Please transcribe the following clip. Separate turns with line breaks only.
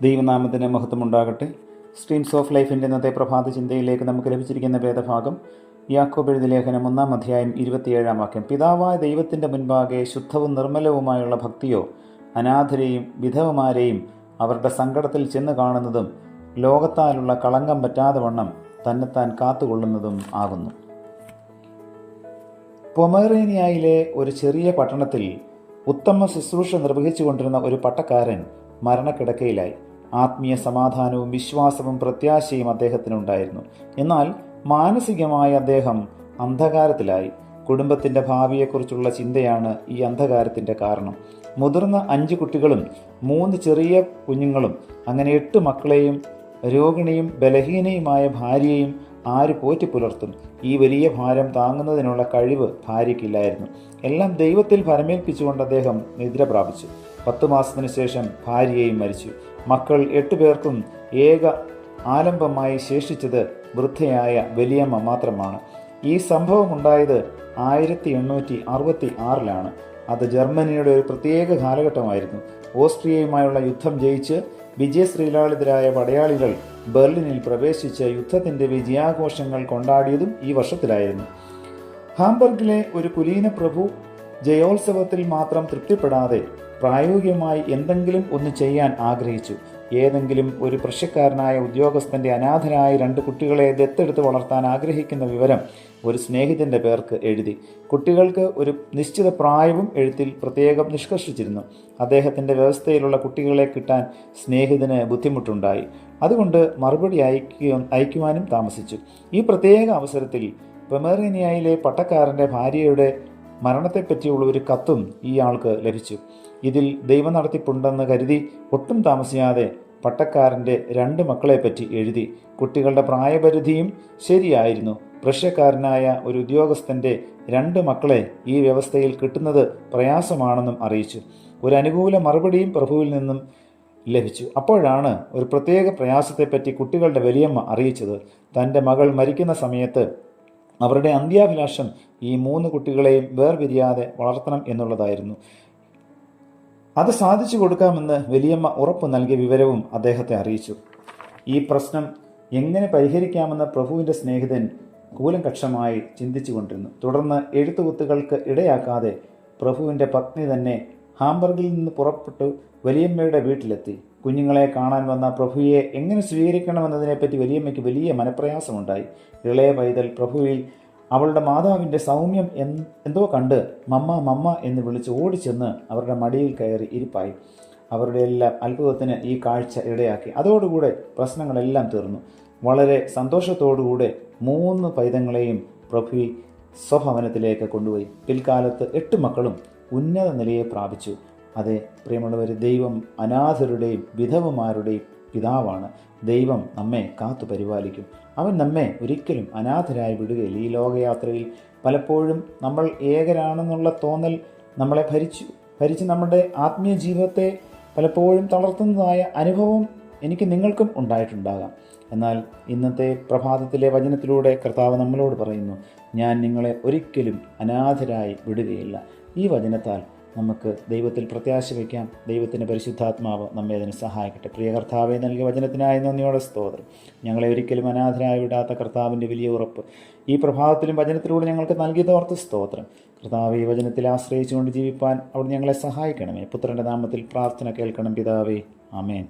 ദൈവനാമത്തിന് മഹത്വമുണ്ടാകട്ടെ. Streams of ലൈഫിൻ്റെ ഇന്നത്തെ പ്രഭാത ചിന്തയിലേക്ക് നമുക്ക് ലഭിച്ചിരിക്കുന്ന വേദഭാഗം യാക്കോബ് എഴുതിയ ലേഖനം 1-ാം അധ്യായം 27-ാം വാക്യം. പിതാവായ ദൈവത്തിൻ്റെ മുൻപാകെ ശുദ്ധവും നിർമ്മലവുമായുള്ള ഭക്തിയോ അനാഥരെയും വിധവമാരെയും അവരുടെ സങ്കടത്തിൽ ചെന്ന് കാണുന്നതും ലോകത്താലുള്ള കളങ്കം പറ്റാതെ വണ്ണം തന്നെത്താൻ കാത്തുകൊള്ളുന്നതും ആകുന്നു. പൊമറേനിയയിലെ ഒരു ചെറിയ പട്ടണത്തിൽ ഉത്തമ ശുശ്രൂഷ നിർവഹിച്ചുകൊണ്ടിരുന്ന ഒരു പട്ടക്കാരൻ മരണക്കിടക്കയിലായി. ആത്മീയ സമാധാനവും വിശ്വാസവും പ്രത്യാശയും അദ്ദേഹത്തിനുണ്ടായിരുന്നു. എന്നാൽ മാനസികമായി അദ്ദേഹം അന്ധകാരത്തിലായി. കുടുംബത്തിൻ്റെ ഭാവിയെക്കുറിച്ചുള്ള ചിന്തയാണ് ഈ അന്ധകാരത്തിൻ്റെ കാരണം. മുതിർന്ന 5 കുട്ടികളും 3 ചെറിയ കുഞ്ഞുങ്ങളും, അങ്ങനെ 8 മക്കളെയും രോഗിണിയും ബലഹീനയുമായ ഭാര്യയെയും ആര് പോറ്റി പുലർത്തും? ഈ വലിയ ഭാരം താങ്ങുന്നതിനുള്ള കഴിവ് ഭാര്യയ്ക്കില്ലായിരുന്നു. എല്ലാം ദൈവത്തിൽ ഫലമേൽപ്പിച്ചുകൊണ്ട് അദ്ദേഹം നിദ്ര പ്രാപിച്ചു. 10 മാസത്തിന് ശേഷം ഭാര്യയെയും മരിച്ചു. മക്കൾ 8 പേർക്കും ഏക ആലംബമായി ശേഷിച്ചത് വൃദ്ധയായ വലിയമ്മ മാത്രമാണ്. ഈ സംഭവം ഉണ്ടായത് 1866-ലാണ്. അത് ജർമ്മനിയുടെ ഒരു പ്രത്യേക കാലഘട്ടമായിരുന്നു. ഓസ്ട്രിയയുമായുള്ള യുദ്ധം ജയിച്ച് വിജയശ്രീലാളിതരായ പടയാളികൾ ബെർലിനിൽ പ്രവേശിച്ച് യുദ്ധത്തിൻ്റെ വിജയാഘോഷങ്ങൾ കൊണ്ടാടിയതും ഈ വർഷത്തിലായിരുന്നു. ഹാംബർഗിലെ ഒരു കുലീന പ്രഭു ജയോത്സവത്തിൽ മാത്രം തൃപ്തിപ്പെടാതെ പ്രായോഗികമായി എന്തെങ്കിലും ഒന്ന് ചെയ്യാൻ ആഗ്രഹിച്ചു. ഏതെങ്കിലും ഒരു പ്രശ്യക്കാരനായ ഉദ്യോഗസ്ഥൻ്റെ അനാഥരായ 2 കുട്ടികളെ ദത്തെടുത്ത് വളർത്താൻ ആഗ്രഹിക്കുന്ന വിവരം ഒരു സ്നേഹിതൻ്റെ പേർക്ക് എഴുതി. കുട്ടികൾക്ക് ഒരു നിശ്ചിത പ്രായവും എഴുത്തിൽ പ്രത്യേകം നിഷ്കർഷിച്ചിരുന്നു. അദ്ദേഹത്തിൻ്റെ വ്യവസ്ഥയിലുള്ള കുട്ടികളെ കിട്ടാൻ സ്നേഹിതന് ബുദ്ധിമുട്ടുണ്ടായി. അതുകൊണ്ട് മറുപടി അയക്കുവാനും താമസിച്ചു. ഈ പ്രത്യേക അവസരത്തിൽ പൊമറേനിയയിലെ പട്ടക്കാരൻ്റെ ഭാര്യയുടെ മരണത്തെപ്പറ്റിയുള്ള ഒരു കത്തും ഇയാൾക്ക് ലഭിച്ചു. ഇതിൽ ദൈവനടത്തിപ്പുണ്ടെന്ന് കരുതി ഒട്ടും താമസിയാതെ പട്ടക്കാരൻ്റെ 2 മക്കളെപ്പറ്റി എഴുതി. കുട്ടികളുടെ പ്രായപരിധിയും ശരിയായിരുന്നു. പ്രശ്യക്കാരനായ ഒരു ഉദ്യോഗസ്ഥൻ്റെ 2 മക്കളെ ഈ വ്യവസ്ഥയിൽ കിട്ടുന്നത് പ്രയാസമാണെന്നും അറിയിച്ചു. ഒരു അനുകൂല മറുപടിയും പ്രഭുവിൽ നിന്നും ലഭിച്ചു. അപ്പോഴാണ് ഒരു പ്രത്യേക പ്രയാസത്തെപ്പറ്റി കുട്ടികളുടെ വലിയമ്മ അറിയിച്ചത്. തൻ്റെ മകൾ മരിക്കുന്ന സമയത്ത് അവരുടെ അന്ത്യാഭിലാഷം ഈ 3 കുട്ടികളെയും വേർപിരിയാതെ വളർത്തണം എന്നുള്ളതായിരുന്നു. അത് സാധിച്ചു കൊടുക്കാമെന്ന് വലിയമ്മ ഉറപ്പ് നൽകിയ വിവരവും അദ്ദേഹത്തെ അറിയിച്ചു. ഈ പ്രശ്നം എങ്ങനെ പരിഹരിക്കാമെന്ന് പ്രഭുവിൻ്റെ സ്നേഹിതൻ കൂലങ്കക്ഷമായി ചിന്തിച്ചു കൊണ്ടിരുന്നു. തുടർന്ന് എഴുത്തുകുത്തുകൾക്ക് ഇടയാക്കാതെ പ്രഭുവിൻ്റെ പത്നി തന്നെ ഹാംബർഗിൽ നിന്ന് പുറപ്പെട്ടു വലിയമ്മയുടെ വീട്ടിലെത്തി. കുഞ്ഞുങ്ങളെ കാണാൻ വന്ന പ്രഭുയെ എങ്ങനെ സ്വീകരിക്കണമെന്നതിനെപ്പറ്റി വലിയമ്മയ്ക്ക് വലിയ മനപ്രയാസമുണ്ടായി. ഇളയ പൈതൽ പ്രഭുവിൽ അവളുടെ മാതാവിൻ്റെ സൗമ്യം എന്തോ കണ്ട് മമ്മ മമ്മ എന്ന് വിളിച്ച് ഓടിച്ചെന്ന് അവരുടെ മടിയിൽ കയറി ഇരിപ്പായി. അവരുടെ എല്ലാം അത്ഭുതത്തിന് ഈ കാഴ്ച ഇടയാക്കി. അതോടുകൂടെ പ്രശ്നങ്ങളെല്ലാം തീർന്നു. വളരെ സന്തോഷത്തോടുകൂടെ 3 പൈതങ്ങളെയും പ്രഭു സ്വഭവനത്തിലേക്ക് കൊണ്ടുപോയി. പിൽക്കാലത്ത് 8 മക്കളും ഉന്നത നിലയെ പ്രാപിച്ചു. അതെ പ്രിയമുള്ളവർ, ദൈവം അനാഥരുടെയും വിധവമാരുടെയും പിതാവാണ്. ദൈവം നമ്മെ കാത്തു പരിപാലിക്കും. അവൻ നമ്മെ ഒരിക്കലും അനാഥരായി വിടുകയില്ല. ഈ ലോകയാത്രയിൽ പലപ്പോഴും നമ്മൾ ഏകരാണെന്നുള്ള തോന്നൽ നമ്മളെ ഭരിച്ച് നമ്മുടെ ആത്മീയ ജീവിതത്തെ പലപ്പോഴും തളർത്തുന്നതായ അനുഭവം എനിക്ക് നിങ്ങൾക്കും ഉണ്ടായിട്ടുണ്ടാകാം. എന്നാൽ ഇന്നത്തെ പ്രഭാതത്തിലെ വചനത്തിലൂടെ കർത്താവ് നമ്മളോട് പറയുന്നു, ഞാൻ നിങ്ങളെ ഒരിക്കലും അനാഥരായി വിടുകയില്ല. ഈ വചനത്താൽ നമുക്ക് ദൈവത്തിൽ പ്രത്യാശ വയ്ക്കാം. ദൈവത്തിൻ്റെ പരിശുദ്ധാത്മാവ് നമ്മെ അതിന് സഹായിക്കട്ടെ. പ്രിയ കർത്താവെ, നൽകിയ വചനത്തിനായി നന്ദിയോടെ സ്തോത്രം. ഞങ്ങളെ ഒരിക്കലും അനാഥരായി വിടാത്ത കർത്താവിൻ്റെ വലിയ ഉറപ്പ് ഈ പ്രഭാതത്തിലും വചനത്തിലൂടെ ഞങ്ങൾക്ക് നൽകിയതോർത്ത് സ്തോത്രം. കർത്താവ്, ഈ വചനത്തിൽ ആശ്രയിച്ചുകൊണ്ട് ജീവിപ്പാൻ അവിടെ ഞങ്ങളെ സഹായിക്കണമേ. പുത്രൻ്റെ നാമത്തിൽ പ്രാർത്ഥന കേൾക്കണം പിതാവേ. ആമേൻ.